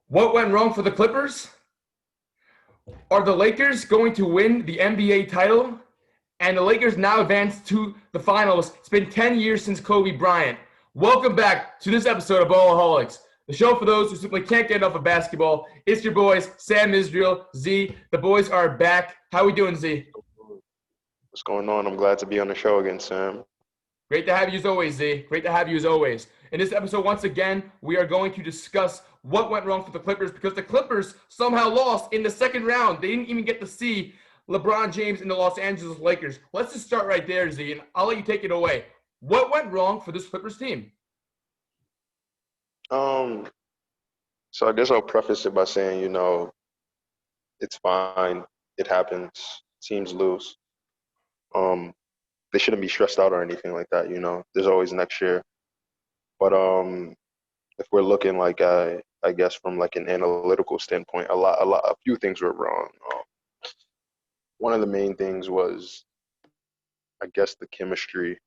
What went wrong for the Clippers? Are the Lakers going to win the NBA title? And the Lakers now advance to the finals. It's been 10 years since Kobe Bryant. Welcome back to this episode of Ballaholics, the show for those who simply can't get enough of basketball. It's your boys, Sam Israel, Z. The boys are back. How we doing, Z? What's going on? I'm glad to be on the show again, Sam. Great to have you as always, Z. Great to have you as always. In this episode, once again, we are going to discuss what went wrong for the Clippers because the Clippers somehow lost in the second round. They didn't even get to see LeBron James and the Los Angeles Lakers. Let's just start right there, Z, and I'll let you take it away. What went wrong for this Clippers team? So I guess I'll preface it by saying, it's fine. It happens. Teams lose. They shouldn't be stressed out or anything like that, There's always next year. But if we're looking like I guess from like an analytical standpoint, a few things were wrong. One of the main things was, I guess, the chemistry.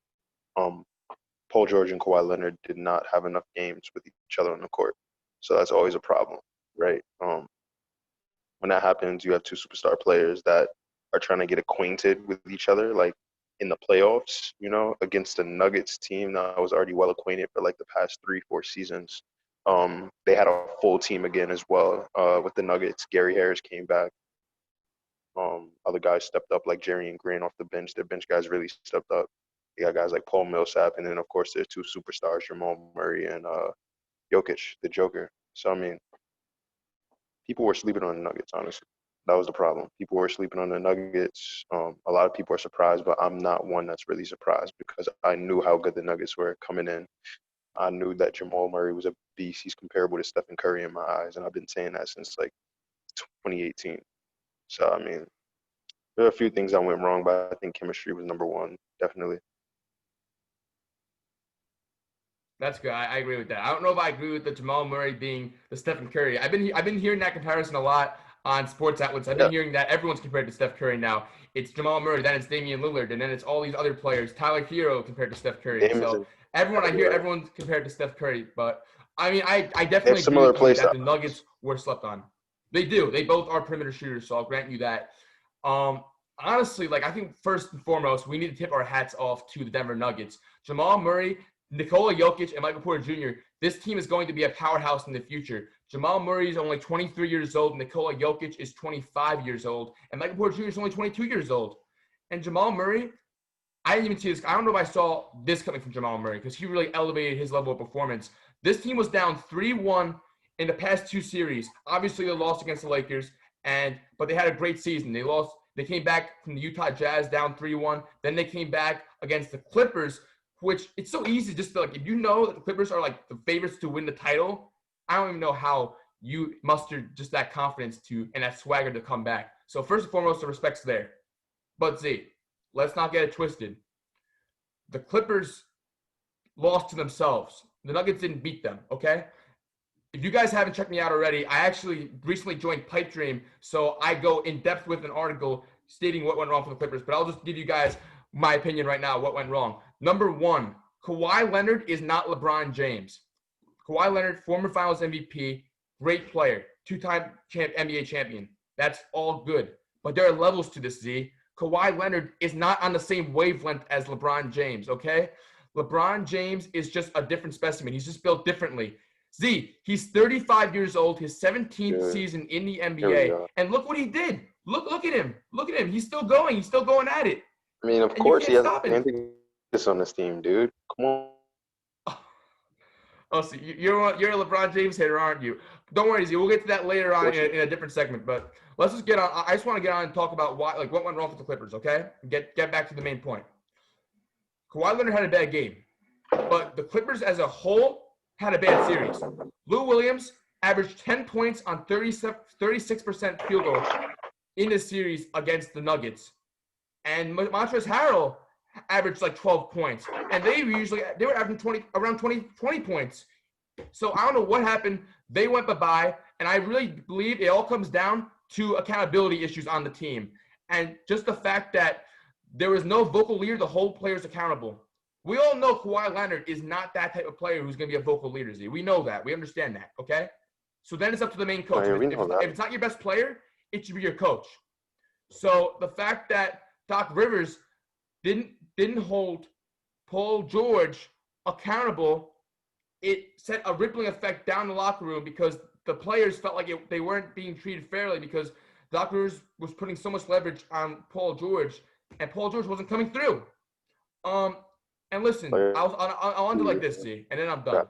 Paul George and Kawhi Leonard did not have enough games with each other on the court, so that's always a problem, right? When that happens, you have two superstar players that are trying to get acquainted with each other, like in the playoffs, against the Nuggets team that was already well acquainted for like the past 3-4 seasons. They had a full team again as well with the Nuggets. Gary Harris came back. Other guys stepped up like Jerry and Green off the bench. Their bench guys really stepped up. You got guys like Paul Millsap, and then of course there's two superstars, Jamal Murray and Jokic, the Joker. So I mean, people were sleeping on the Nuggets, honestly. That was the problem. People were sleeping on the Nuggets. A lot of people are surprised, but I'm not one that's really surprised because I knew how good the Nuggets were coming in. I knew that Jamal Murray was a beast. He's comparable to Stephen Curry in my eyes, and I've been saying that since like 2018. So I mean, there are a few things that went wrong, but I think chemistry was number one, definitely. That's good. I agree with that. I don't know if I agree with the Jamal Murray being the Stephen Curry. I've been hearing that comparison a lot on sports outlets. I've been hearing that everyone's compared to Steph Curry now. It's Jamal Murray, then it's Damian Lillard, and then it's all these other players. Tyler Hero compared to Steph Curry. So everyone's compared to Steph Curry. But I mean, I definitely agree with you that the Nuggets were slept on. They do. They both are perimeter shooters, so I'll grant you that. Honestly, like I think first and foremost, we need to tip our hats off to the Denver Nuggets. Jamal Murray, Nikola Jokic, and Michael Porter Jr., this team is going to be a powerhouse in the future. Jamal Murray is only 23 years old. Nikola Jokic is 25 years old. And Michael Porter Jr. is only 22 years old. And Jamal Murray, I didn't even see this. I don't know if I saw this coming from Jamal Murray because he really elevated his level of performance. This team was down 3-1 in the past two series. Obviously, they lost against the Lakers, but they had a great season. They came back from the Utah Jazz down 3-1. Then they came back against the Clippers, which it's so easy just to, like, if you know that the Clippers are like the favorites to win the title, I don't even know how you muster just that confidence and that swagger to come back. So first and foremost, the respect's there. But Z, let's not get it twisted. The Clippers lost to themselves. The Nuggets didn't beat them, okay? If you guys haven't checked me out already, I actually recently joined Pipe Dream, so I go in depth with an article stating what went wrong for the Clippers, but I'll just give you guys my opinion right now, what went wrong. Number one, Kawhi Leonard is not LeBron James. Kawhi Leonard, former Finals MVP, great player, two-time NBA champion. That's all good. But there are levels to this, Z. Kawhi Leonard is not on the same wavelength as LeBron James, okay? LeBron James is just a different specimen. He's just built differently. Z, he's 35 years old, his 17th season in the NBA. And look what he did. Look at him. Look at him. He's still going. He's still going at it. I mean, of course he has this on this team, dude. Come on. Oh, so you're a LeBron James hater, aren't you? Don't worry, Z. We'll get to that later on in a different segment. But let's just get on. I just want to get on and talk about what went wrong with the Clippers, okay? Get back to the main point. Kawhi Leonard had a bad game, but the Clippers as a whole had a bad series. Lou Williams averaged 10 points on 36% field goal in the series against the Nuggets, and Montrezl Harrell averaged like 12 points, and they were averaging around 20 points. So I don't know what happened. They went bye-bye, and I really believe it all comes down to accountability issues on the team, and just the fact that there was no vocal leader to hold players accountable. We all know Kawhi Leonard is not that type of player who's going to be a vocal leader, Z. We know that. We understand that, okay? So then it's up to the main Oh, coach. yeah, we If know that. it's not your best player, it should be your coach. So the fact that Doc Rivers didn't hold Paul George accountable, it set a rippling effect down the locker room because the players felt like they weren't being treated fairly because Doc Rivers was putting so much leverage on Paul George, and Paul George wasn't coming through. Um, and listen, I'll end it like this, see, and then I'm done.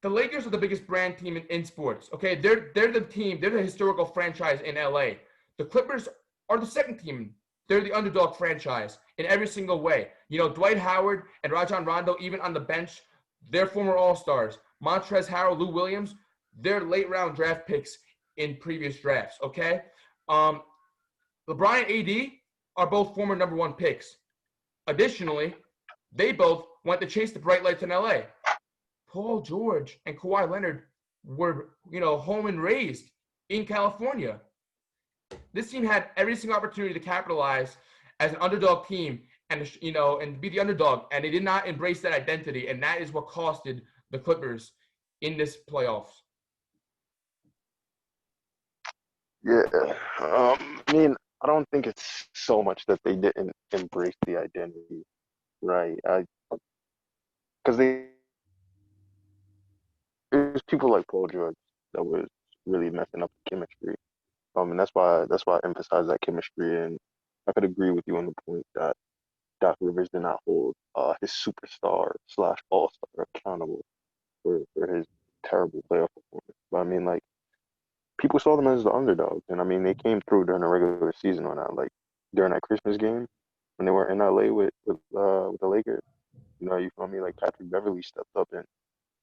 The Lakers are the biggest brand team in sports. Okay, they're the team. They're the historical franchise in LA. The Clippers are the second team. They're the underdog franchise in every single way. You know, Dwight Howard and Rajon Rondo, even on the bench, they're former All-Stars. Montrezl Harrell, Lou Williams, they're late-round draft picks in previous drafts. Okay, LeBron and AD are both former number one picks. Additionally, they both went to chase the bright lights in LA. Paul George and Kawhi Leonard were, home and raised in California. This team had every single opportunity to capitalize as an underdog team and be the underdog, and they did not embrace that identity, and that is what costed the Clippers in this playoffs. Yeah. I mean, I don't think it's so much that they didn't embrace the identity, right? Because there's people like Paul George that was really messing up the chemistry. And that's why I emphasize that chemistry. And I could agree with you on the point that Doc Rivers did not hold his superstar slash all star accountable for his terrible playoff performance. But I mean, like, people saw them as the underdogs, and I mean, they came through during the regular season on that. Like during that Christmas game when they were in LA with the Lakers. You feel me? Like Patrick Beverly stepped up, and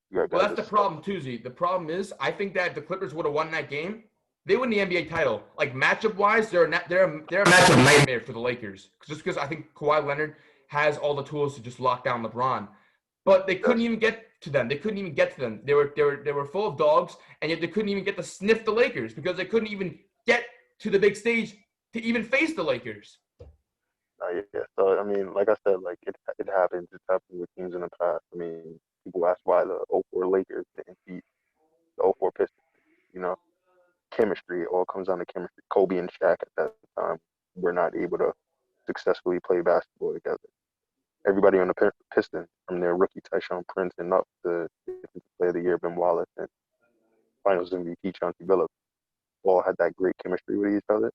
you got Well, guys that's that the stepped. problem, too, Z. The problem is, I think that if the Clippers would have won that game, they win the NBA title. Like matchup-wise, they're a matchup nightmare for the Lakers. Just because I think Kawhi Leonard has all the tools to just lock down LeBron, but they couldn't Yes. even get to them. They couldn't even get to them. They were full of dogs, and yet they couldn't even get to sniff the Lakers because they couldn't even get to the big stage to even face the Lakers. Yeah. So I mean, like I said, like it happens. It's happened with teams in the past. I mean, people ask why the '04 Lakers didn't beat the '04 Pistons. You know, chemistry. It all comes down to chemistry. Kobe and Shaq at that time were not able to successfully play basketball together. Everybody on the Pistons, from their rookie Tyshawn Prince and up to Defensive Player of the Year Ben Wallace and Finals MVP Chauncey Billups, all had that great chemistry with each other.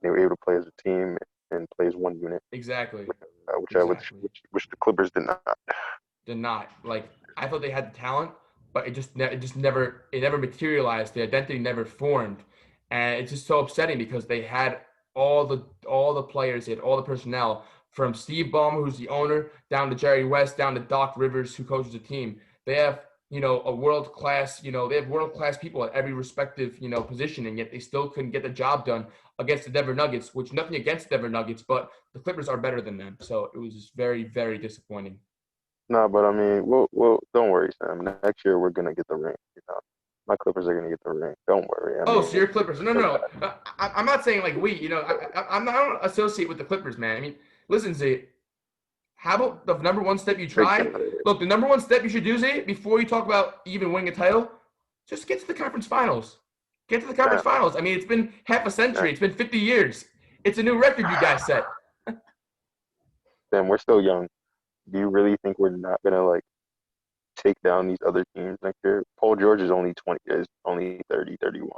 They were able to play as a team and play as one unit, Exactly. which, which the Clippers did not. Did not. Like I thought they had the talent, but it never materialized. The identity never formed, and it's just so upsetting because they had all the players, they had all the personnel from Steve Ballmer, who's the owner, down to Jerry West, down to Doc Rivers, who coaches the team. They have a world class they have world class people at every respective position, and yet they still couldn't get the job done against the Denver Nuggets. Which nothing against the Denver Nuggets, but the Clippers are better than them. So it was just very very disappointing. No, but I mean, don't worry, Sam. Next year we're gonna get the ring. My Clippers are gonna get the ring. Don't worry. I Oh, mean, so you're Clippers? No, no, no. I'm not saying like we. I don't associate with the Clippers, man. I mean, listen, Z. How about the number one step you they're try? getting out of here. Look, the number one step you should do, Z, before you talk about even winning a title, just get to the conference finals. Get to the conference Sam, finals. I mean, it's been half a century. It's been 50 years. It's a new record you guys set. Sam, we're still young. Do you really think we're not gonna like take down these other teams next year? Paul George is only 20, is only 30, 31.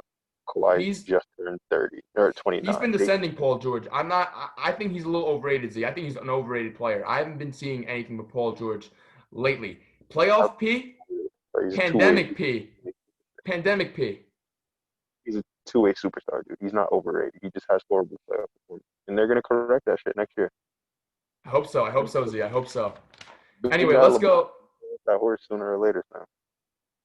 Kawhi He's just turned 30 or he's 29. been descending, Paul George. I think he's a little overrated, Z. I think he's an overrated player. I haven't been seeing anything with Paul George lately. Playoff P, He's a two-way. pandemic P, pandemic P. He's a two-way superstar, dude. He's not overrated. He just has horrible playoff performance, and they're gonna correct that shit next year. I hope so. I hope so, Z. I hope so. Big Anyway, guy let's LeBron go. that horse sooner or later, Sam.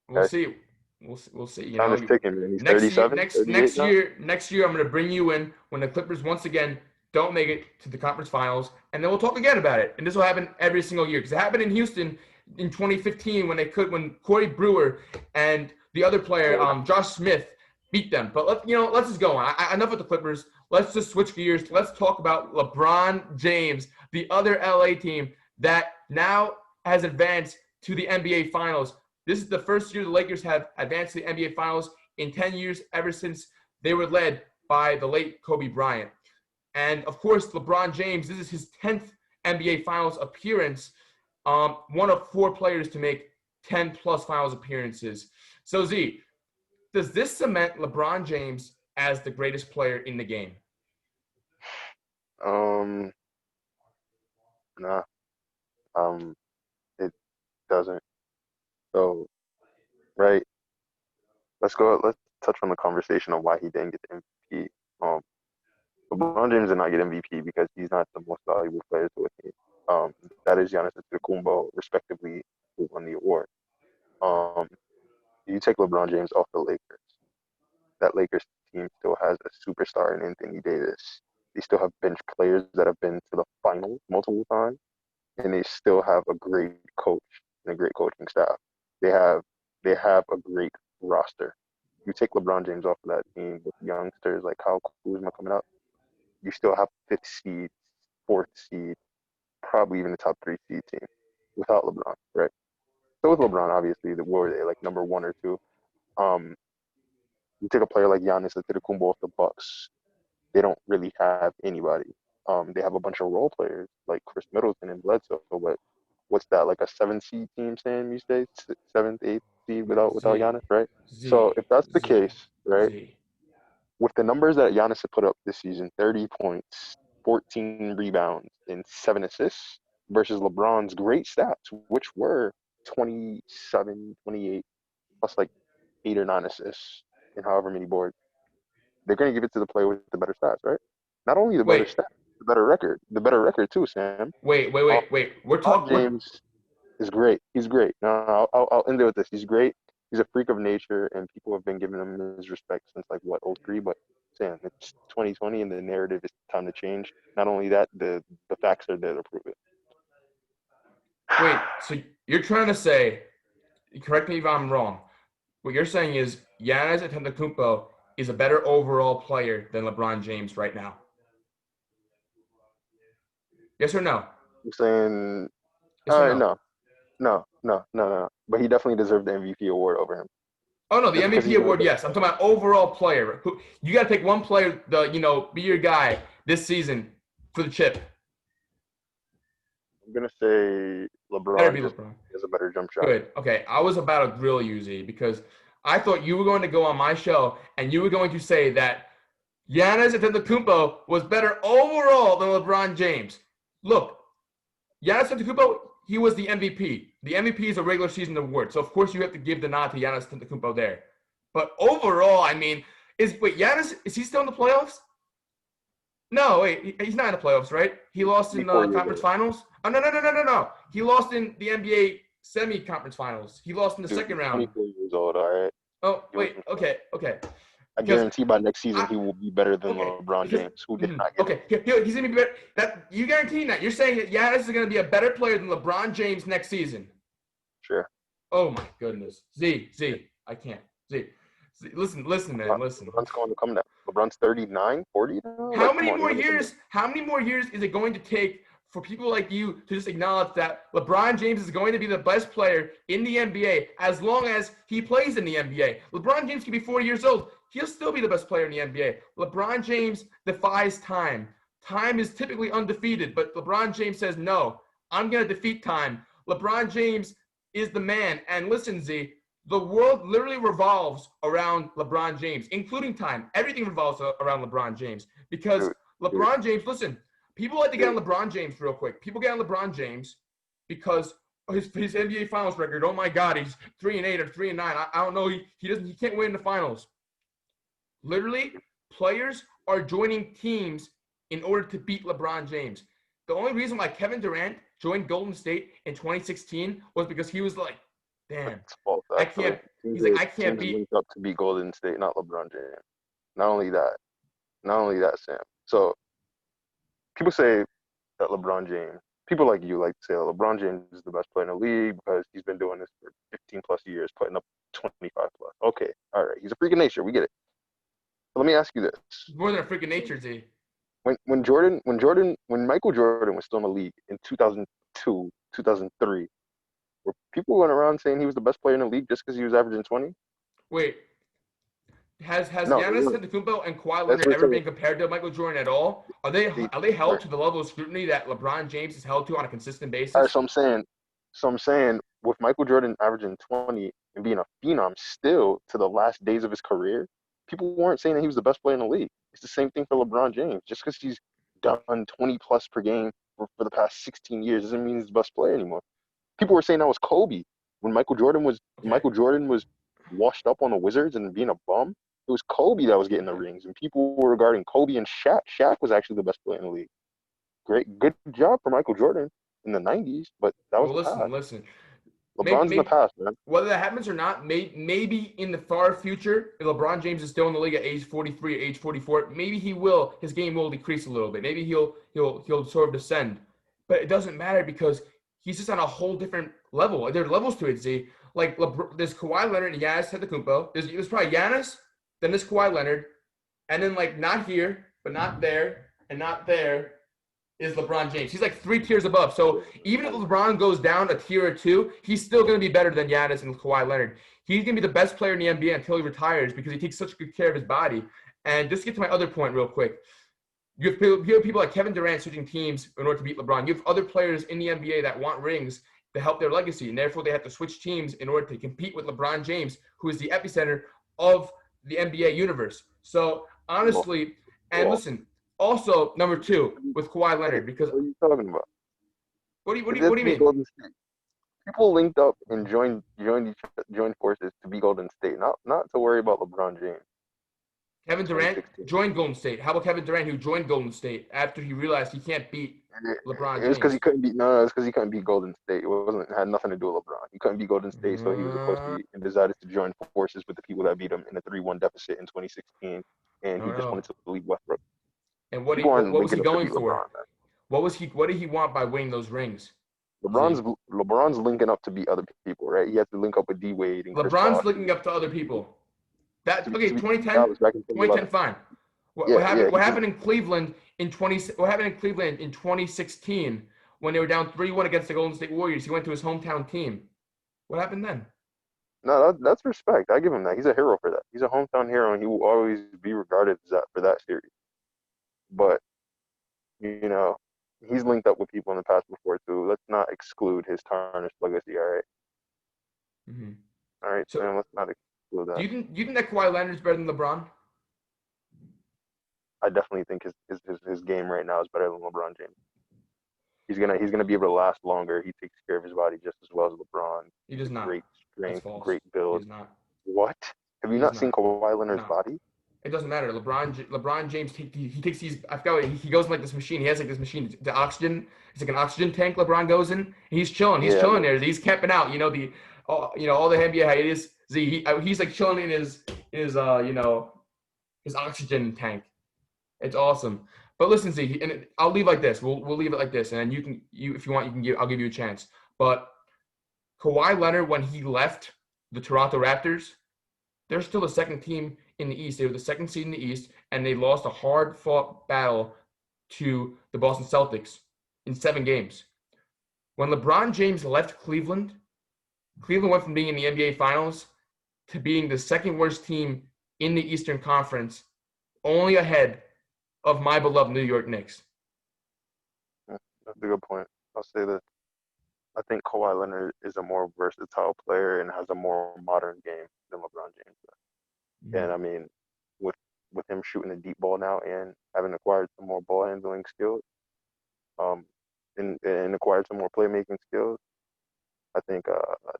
We'll Okay? see. We'll see. Time is ticking, man. He's Next year, 37, 38 now. next year, I'm going to bring you in when the Clippers once again don't make it to the conference finals, and then we'll talk again about it. And this will happen every single year because it happened in Houston in 2015 when Corey Brewer and the other player, Josh Smith, beat them. But let's just go on. Enough with the Clippers. Let's just switch gears. Let's talk about LeBron James, the other LA team that now has advanced to the NBA Finals. This is the first year the Lakers have advanced to the NBA Finals in 10 years, ever since they were led by the late Kobe Bryant. And of course, LeBron James, this is his 10th NBA Finals appearance, one of 4 players to make 10 plus Finals appearances. So, Z, does this cement LeBron James as the greatest player in the game? Um, nah. It doesn't. So, right. Let's go. Let's touch on the conversation on why he didn't get the MVP. Um, LeBron James did not get MVP because he's not the most valuable player to a team. That is Giannis Antetokounmpo, respectively, who won the award. Um, you take LeBron James off the Lakers. That Lakers team still has a superstar in Anthony Davis. They still have bench players that have been to the finals multiple times, and they still have a great coach and a great coaching staff. They have they have a great roster. You take LeBron James off of that team with youngsters like Kyle Kuzma coming up, you still have fifth seed, fourth seed, probably even the top 3 seed team without LeBron, right? So with LeBron, obviously, the were they like number 1 or 2? Um, you take a player like Giannis Antetokounmpo off the Bucks, they don't really have anybody. They have a bunch of role players like Chris Middleton and Bledsoe, but what's that, like a 7 seed team, Sam? You say seventh, eighth seed without Z, Giannis, right? So Z, if that's the Z, case, right, Z. with the numbers that Giannis had put up this season, 30 points, 14 rebounds, and 7 assists, versus LeBron's great stats, which were 27, 28, plus like 8 or 9 assists and however many boards. They're going to give it to the player with the better stats, right? Not only the better Wait, stats, the better record too, Sam. wait. We're LeBron talking. We're James is great. He's great. No, I'll end it with this. He's great. He's a freak of nature, and people have been giving him his respect since like what, '03. But Sam, it's 2020, and the narrative is time to change. Not only that, the facts are there to prove it. wait. So you're trying to say? Correct me if I'm wrong. What you're saying is Giannis Antetokounmpo is a better overall player than LeBron James right now. Yes or no? I'm saying, Yes or no? no, no. But he definitely deserved the MVP award over him, Oh no, the just because MVP he's been the award, best yes. I'm player. talking about overall player. Who you got to pick one player, be your guy this season for the chip. I'm gonna say Better LeBron be just LeBron. has a better jump shot. Good. Okay, I was about to grill you, Z, because I thought you were going to go on my show and you were going to say that Giannis Antetokounmpo was better overall than LeBron James. Look, Giannis Antetokounmpo, he was the MVP. The MVP is a regular season award, so of course you have to give the nod to Giannis Antetokounmpo there. But overall, I mean, Giannis, is he still in the playoffs? No, wait, he's not in the playoffs, right? He lost in 24 the years conference old, finals. Oh no! He lost in the NBA semi-conference finals. He lost in the dude. second He's round. 24 years old. All right. Oh Give wait, him some. okay. I Because guarantee by next season I he will be better than okay LeBron because James, who did not get it. okay he's gonna be better. That you guarantee that you're saying that Giannis is gonna be a better player than LeBron James next season. Sure. Oh my goodness, Z, I can't. Z, listen, man, listen. LeBron's going to come now. LeBron's 39, 40 now. How Like, come many on, he's more going to come down. years? How many more years is it going to take for people like you to just acknowledge that LeBron James is going to be the best player in the NBA as long as he plays in the NBA? LeBron James can be 40 years old. He'll still be the best player in the NBA. LeBron James defies time. Time is typically undefeated, but LeBron James says, no, I'm going to defeat time. LeBron James is the man. And listen, Z, the world literally revolves around LeBron James, including time. Everything revolves around LeBron James because Dude, dude, LeBron James, listen, people like to get on dude. LeBron James real quick. People get on LeBron James because his NBA Finals record. Oh my God, he's 3-8 or 3-9. I don't know. He can't win the finals. Literally, players are joining teams in order to beat LeBron James. The only reason why Kevin Durant joined Golden State in 2016 was because he was like, damn, It's false, I actually. can't. He's like, I can't Teams beat. linked up to beat Golden State, not LeBron James. Not only that, Sam. So people say that LeBron James, people like you like to say that LeBron James is the best player in the league because he's been doing this for 15 plus years, putting up 25 plus. Okay, all right. He's a freak of nature. We get it. But let me ask you this. More than a freaking nature, Z. When Michael Jordan was still in the league in 2002, 2003, Were people went around saying he was the best player in the league just because he was averaging 20? Wait, has No, they Giannis weren't. Antetokounmpo and Kawhi That's Leonard what ever I'm saying. been compared to Michael Jordan at all? Are they held Right. to the level of scrutiny that LeBron James is held to on a consistent All right, basis? so I'm saying, with Michael Jordan averaging 20 and being a phenom still to the last days of his career, people weren't saying that he was the best player in the league. It's the same thing for LeBron James. Just because he's done 20 plus per game for the past 16 years doesn't mean he's the best player anymore. People were saying that was Kobe when Okay. Michael Jordan was washed up on the Wizards and being a bum. It was Kobe that was getting the rings, and people were regarding Kobe and Shaq. Shaq was actually the best player in the league. Good job for Michael Jordan in the '90s, but that was Well, the listen, past. listen. Maybe, LeBron's in the maybe past, man. whether that happens or not, maybe in the far future, if LeBron James is still in the league at age 43, age 44, maybe his game will decrease a little bit. Maybe he'll sort of descend. But it doesn't matter because he's just on a whole different level. There are levels to it, Z. Like there's Kawhi Leonard and Giannis Antetokounmpo. There's probably Giannis, then there's Kawhi Leonard, and then like not here, but not there, and not there, is LeBron James. He's like 3 tiers above. So even if LeBron goes down a tier or two, he's still going to be better than Giannis and Kawhi Leonard. He's going to be the best player in the NBA until he retires because he takes such good care of his body. And just to get to my other point real quick, you have people like Kevin Durant switching teams in order to beat LeBron. You have other players in the NBA that want rings to help their legacy, and therefore they have to switch teams in order to compete with LeBron James, who is the epicenter of the NBA universe. So Well, honestly, and well, listen, also number two with Kawhi hey, Leonard, because what are you talking about? It what did do you be mean? Golden State. People linked up and joined forces to be Golden State, not to worry about LeBron James in Kevin Durant 2016. joined Golden State. How about Kevin Durant, who joined Golden State after he realized he can't beat And it, LeBron it was because he James? couldn't beat no, it's because he couldn't beat Golden State. It had nothing to do with LeBron. He couldn't beat Golden State, so he was a Uh, pussy and decided to join forces with the people that beat him in a 3-1 deficit in 2016, and he no, just no. wanted to leave Westbrook. And People aren't what was he linking up to going beat for? LeBron, man. What did he want by winning those rings? LeBron's Z. LeBron's linking up to beat other people, right? He has to link up with D Wade and Chris LeBron's Bosh looking up to other people. That okay, to beat 2010, Dallas back in 2011. 2010 fine. Yeah, yeah, What happened in Cleveland in 20 what happened in Cleveland in 2016 when they were down 3-1 against the Golden State Warriors? He went to his hometown team. What happened then? no, that's respect. I give him that. He's a hero for that. He's a hometown hero, and he will always be regarded as that for that series. But you know, he's linked up with people in the past before too. Let's not exclude his tarnished legacy. Mm-hmm. All right, So man. Let's not exclude that. do you think that Kawhi Leonard is better than LeBron? I definitely think his game right now is better than LeBron James. He's gonna be able to last longer. He takes care of his body just as well as LeBron. He He's does a not. great That's strength, false. great He build. does not. What? Have you He does not seen not. Kawhi Leonard's No. body? It doesn't matter. LeBron James he takes these. I forgot. He goes in like this machine. He has like this machine. The oxygen. It's like an oxygen tank. LeBron goes in. And he's chilling. He's Yeah, chilling there. He's camping out. All the NBA hiatus. He's like chilling in his his oxygen tank. It's awesome. But listen, Z, and I'll leave like this. We'll leave it like this, and then if you want you can give I'll give you a chance. But Kawhi Leonard when he left the Toronto Raptors, they're still the second team in the East. They were the second seed in the East, and they lost a hard-fought battle to the Boston Celtics in 7 games. When LeBron James left Cleveland, Cleveland went from being in the NBA Finals to being the second worst team in the Eastern Conference, only ahead of my beloved New York Knicks. that's a good point. I'll say this. I think Kawhi Leonard is a more versatile player and has a more modern game than LeBron James does. Mm-hmm. And I mean, with with him shooting the deep ball now and having acquired some more ball handling skills, um, and acquired some more playmaking skills, I think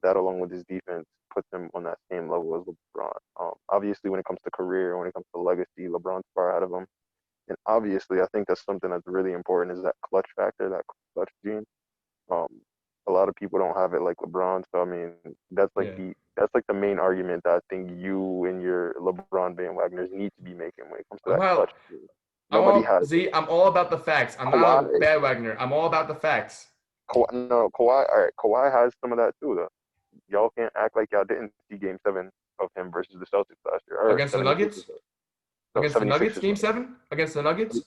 that along with his defense puts him on that same level as LeBron. Obviously, when it comes to career, when it comes to legacy, LeBron's far ahead of him. And obviously, I think that's something that's really important is that clutch factor, that clutch gene. Um, a lot of people don't have it like LeBron. So I mean, Yeah. that's like the main argument that I think you and your LeBron bandwagoners need to be making when it comes to that Well, clutch gene. Nobody has it. I'm all about the facts. I'm not a Kawhi, bandwagoner. I'm all about the facts. no, Kawhi. All right, Kawhi has some of that too, though. Y'all can't act like y'all didn't see Game 7 of him versus the Celtics last year, or Against the 76ers. Nuggets? No, Against the Nuggets, 76ers. game 7? Against the Nuggets?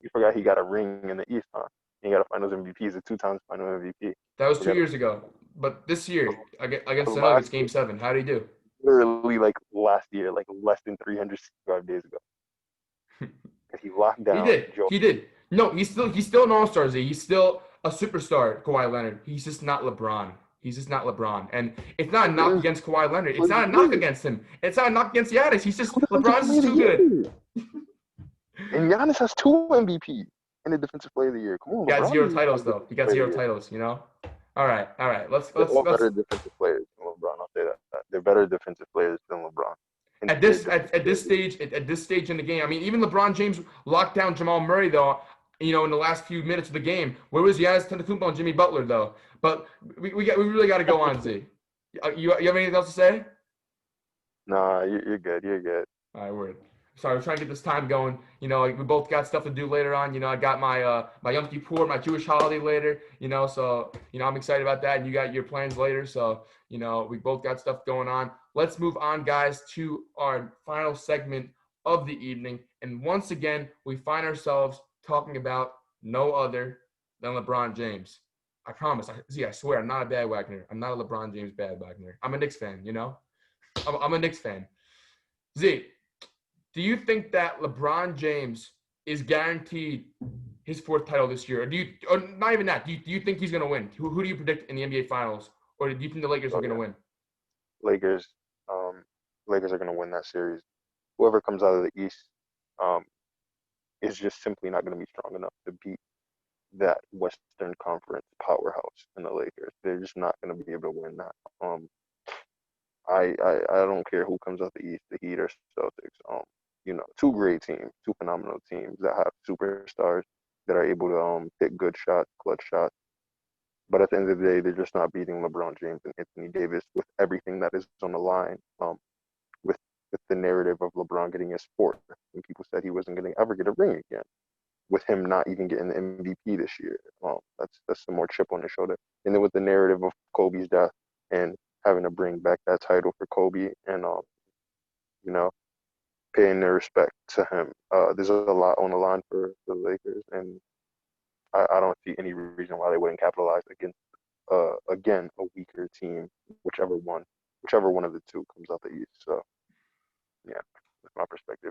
You forgot he got a ring in the East, huh? He got a Finals MVP. He's a 2 times Final MVP. That was two Forgot it. years ago. But this year against But the last Nuggets, year, Game 7, how did he do? literally like last year, like less than 365 days ago, and he locked He down did. Joe. He did. No, he's still an all-star. Z. He's still a superstar, Kawhi Leonard. He's just not LeBron. He's just not LeBron. And it's not a knock Players against Kawhi Leonard. It's Player of not a the knock year. against him. It's not a knock against Giannis. He's just Two defensive LeBron's player of just the too good. year. And Giannis has 2 MVP in the defensive player of the year. Come on, Got LeBron zero doesn't titles have though. defensive He got player of zero the year. titles. All right, all right. Let's They're let's all let's better defensive players than LeBron. I'll say that. They're better defensive players than LeBron. And at their this defensive at player this of the year. stage at this stage in the game. I mean, even LeBron James locked down Jamal Murray though. In the last few minutes of the game, where was Giannis Antetokounmpo and Jimmy Butler though? But we really got to go on, Z. You have anything else to say? Nah, you're good. You're good. All right, word. Sorry, we're trying to get this time going. We both got stuff to do later on. I got my Yom Kippur, my Jewish holiday later. So I'm excited about that, and you got your plans later. So we both got stuff going on. Let's move on, guys, to our final segment of the evening. And once again, we find ourselves talking about no other than LeBron James. I promise. I swear, I'm not a bandwagoner. I'm not a LeBron James bandwagoner. I'm a Knicks fan. I'm a Knicks fan. Z, do you think that LeBron James is guaranteed his 4th title this year? Or not even that? Do you think he's going to win? Who do you predict in the NBA Finals? Or do you think the Lakers are going to win? Lakers. Um, Lakers are going to win that series. Whoever comes out of the East, um, is just simply not going to be strong enough to beat that Western Conference powerhouse in the Lakers. They're just not going to be able to win that. I don't care who comes out the East, the Heat or Celtics. 2 great teams, 2 phenomenal teams that have superstars that are able to hit good shots, clutch shots. But at the end of the day, they're just not beating LeBron James and Anthony Davis with everything that is on the line. With the narrative of LeBron getting his 4th, and people said he wasn't going to ever get a ring again. With him not even getting the MVP this year, that's some more chip on his shoulder. And then with the narrative of Kobe's death and having to bring back that title for Kobe and you know paying their respect to him. There's a lot on the line for the Lakers, and I don't see any reason why they wouldn't capitalize against again a weaker team, whichever one of the two comes out the East. So yeah, that's my perspective.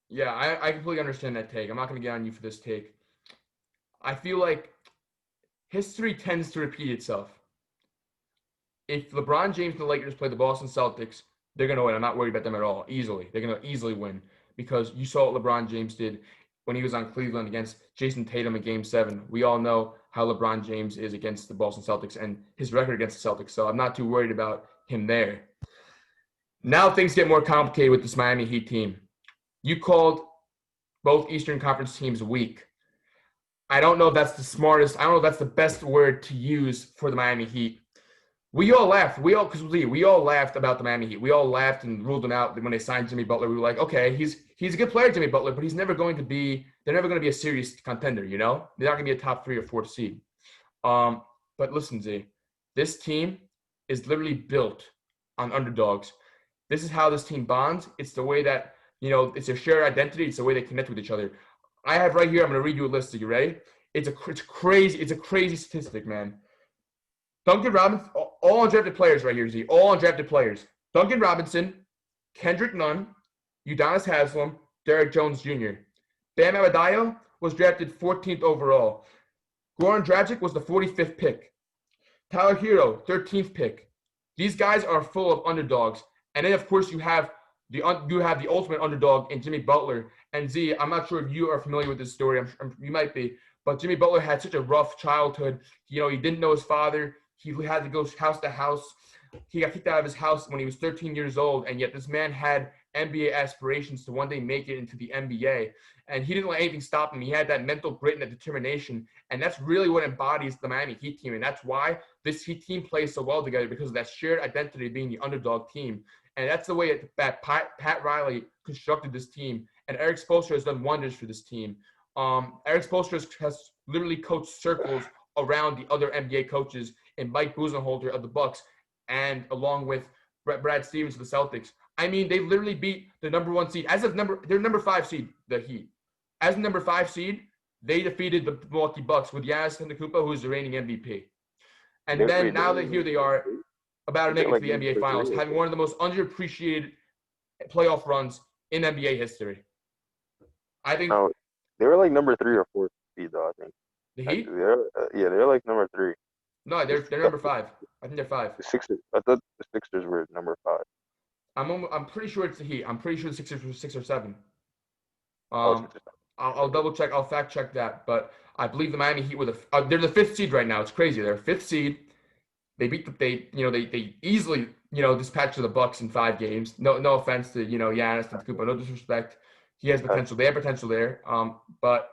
Yeah, I completely understand that take. I'm not going to get on you for this take. I feel like history tends to repeat itself. If LeBron James and the Lakers play the Boston Celtics, they're going to win. I'm not worried about them at all. Easily. They're going to easily win because you saw what LeBron James did when he was on Cleveland against Jason Tatum in Game 7. We all know how LeBron James is against the Boston Celtics and his record against the Celtics, so I'm not too worried about him there. Now things get more complicated with this Miami Heat team. You called both Eastern Conference teams weak. I don't know if that's the smartest. I don't know if that's the best word to use for the Miami Heat. We all laughed. We all laughed about the Miami Heat. We all laughed and ruled them out when they signed Jimmy Butler. We were like, okay, he's a good player, Jimmy Butler, but they're never going to be a serious contender, They're not going to be a top 3 or 4 seed. But listen, Z, this team is literally built on underdogs. This is how this team bonds. It's the way that, it's a shared identity. It's the way they connect with each other. I have right here, I'm going to read you a list. Are you ready? It's a crazy statistic, man. Duncan Robinson, all undrafted players right here, Z. All undrafted players. Duncan Robinson, Kendrick Nunn, Udonis Haslem, Derrick Jones Jr. Bam Adebayo was drafted 14th overall. Goran Dragic was the 45th pick. Tyler Hero, 13th pick. These guys are full of underdogs. And then, of course, you have the ultimate underdog in Jimmy Butler. And Z, I'm not sure if you are familiar with this story. You might be. But Jimmy Butler had such a rough childhood. He didn't know his father. He had to go house to house. He got kicked out of his house when he was 13 years old, and yet this man had NBA aspirations to one day make it into the NBA. And he didn't let anything stop him. He had that mental grit and that determination, and that's really what embodies the Miami Heat team. And that's why this Heat team plays so well together, because of that shared identity of being the underdog team. And that's the way that Pat Riley constructed this team. And Eric Spoelstra has done wonders for this team. Eric Spoelstra has literally coached circles around the other NBA coaches and Mike Budenholzer of the Bucks, and along with Brad Stevens of the Celtics. I mean, they literally beat the number 1 seed. They're number 5 seed, the Heat. As the number 5 seed, they defeated the Milwaukee Bucks with Giannis Antetokounmpo, who is the reigning MVP. And then wait, now that here they are, about to make they're it to like the NBA number Finals, three or having four. one of the most underappreciated playoff runs in NBA history. I think No, they were like number 3 or 4 seed though. I think the actually Heat. they're like number 3. No, The, they're the, number five. I think they're five. the Sixers. I thought the Sixers were number 5. I'm pretty sure it's the Heat. I'm pretty sure the Sixers were 6 or 7. Oh, Um, Sixers. I'll double check. I'll fact check that. But I believe the Miami Heat were they're the fifth seed right now. It's crazy. They're fifth seed. They beat they easily dispatched the Bucks in 5 games. No offense to Giannis Antetokounmpo. No disrespect. He has potential. They have potential there. But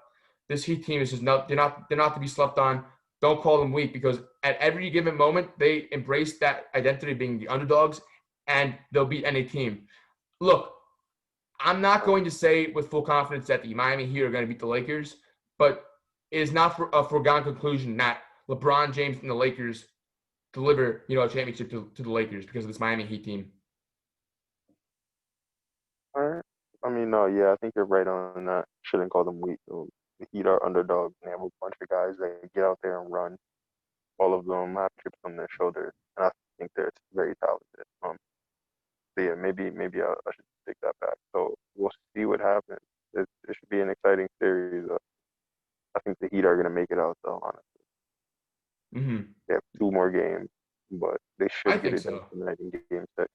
this Heat team is just not. They're not to be slept on. Don't call them weak because at every given moment they embrace that identity of being the underdogs, and they'll beat any team. Look, I'm not going to say with full confidence that the Miami Heat are going to beat the Lakers, but it is not a foregone conclusion that LeBron James and the Lakers deliver, a championship to the Lakers because of this Miami Heat team. All right. I mean, no, yeah, I think you're right on that. Shouldn't call them weak. The Heat are underdogs, and they have a bunch of guys that get out there and run. All of them have chips on their shoulders, and I think they're very talented. So yeah, maybe I should take that back. So we'll see what happens. It should be an exciting series. I think the Heat are gonna make it out though. Honestly, Mm-hmm. they have 2 more games, but they I should get think it done so. tonight in Game 6.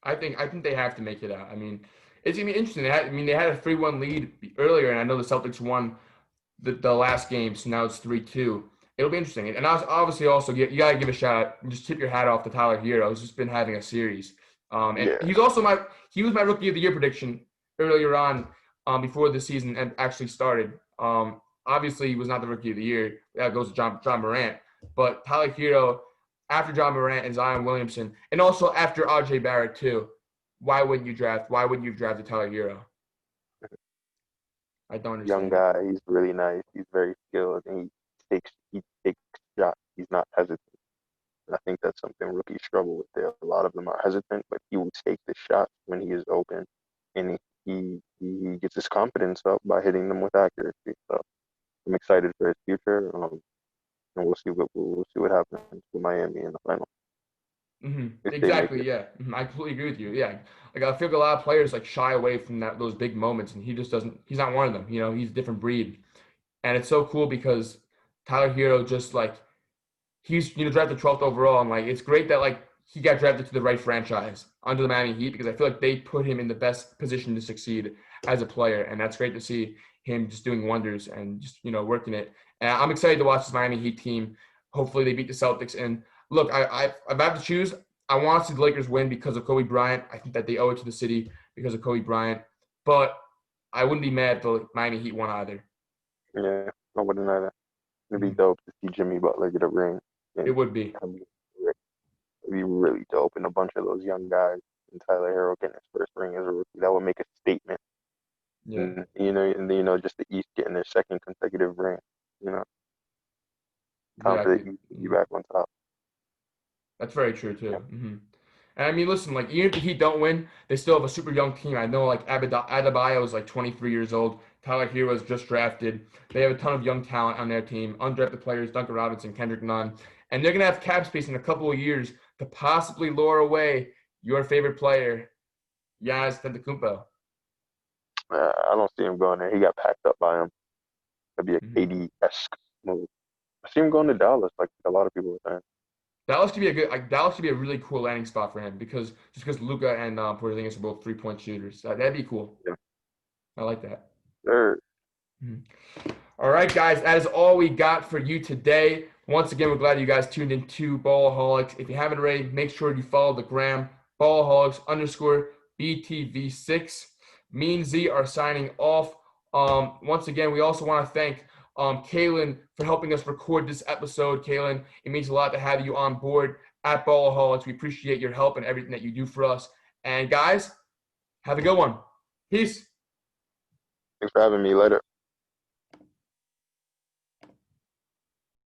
I think they have to make it out. I mean, it's gonna be interesting. They had a 3-1 lead earlier, and I know the Celtics won the last game, so now it's 3-2. It'll be interesting. And obviously also you gotta give a shout out, just tip your hat off to Tyler Hero. He's just been having a series. And Yeah, he was my rookie of the year prediction earlier on, before the season actually started. Obviously he was not the rookie of the year. That goes to John Morant. But Tyler Hero, after John Morant and Zion Williamson, and also after RJ Barrett too, why wouldn't you have drafted Tyler Hero? I don't young understand it. guy. He's really nice. He's very skilled, and he takes shots. He's not hesitant. And I think that's something rookies struggle with. There, a lot of them are hesitant, but he will take the shot when he is open, and he gets his confidence up by hitting them with accuracy. So I'm excited for his future, and we'll see what happens with Miami in the final if they make Exactly. it. Yeah. I completely agree with you. Yeah. Like I feel like a lot of players like shy away from those big moments, and he just doesn't. He's not one of them. He's a different breed, and it's so cool because Tyler Hero just like he's drafted 12th overall, and like it's great that like he got drafted to the right franchise under the Miami Heat because I feel like they put him in the best position to succeed as a player, and that's great to see him just doing wonders and just working it. And I'm excited to watch this Miami Heat team. Hopefully they beat the Celtics. And look, if I have to choose, I want to see the Lakers win because of Kobe Bryant. I think that they owe it to the city because of Kobe Bryant, but I wouldn't be mad if the Miami Heat won either. Yeah, I wouldn't either. It'd be Mhm. dope to see Jimmy Butler get a ring, It and would be. it'd be really dope. And a bunch of those young guys and Tyler Hero getting his first ring as a rookie, that would make a statement. Yeah. And just the East getting their second consecutive ring. You know, time for the Exactly. East to be Mhm. back on top. That's very true Yeah, too. And I mean, listen, like even if the Heat don't win, they still have a super young team. I know like Adebayo is like 23 years old. Tyler Hero is just drafted. They have a ton of young talent on their team, undrafted players, Duncan Robinson, Kendrick Nunn, and they're gonna have cap space in a couple of years to possibly lure away your favorite player, Giannis Antetokounmpo. I don't see him going there. He got packed up by him. That'd be a Mm-hmm. KD-esque move. I see him going to Dallas, like a lot of people are saying. Dallas could be a really cool landing spot for him because Luka and Porzingis are both 3-point shooters. That'd be cool. Yeah, I like that. they're Mhm. All right, guys, that is all we got for you today. Once again, we're glad you guys tuned in to Ballaholics. If you haven't already, make sure you follow the gram, Ballaholics_BTV6. Me and Z are signing off. Once again, we also want to thank Kaylin for helping us record this episode. Kaylin, it means a lot to have you on board at Ballaholics. We appreciate your help and everything that you do for us. And guys, have a good one. Peace. thanks for having me. Later.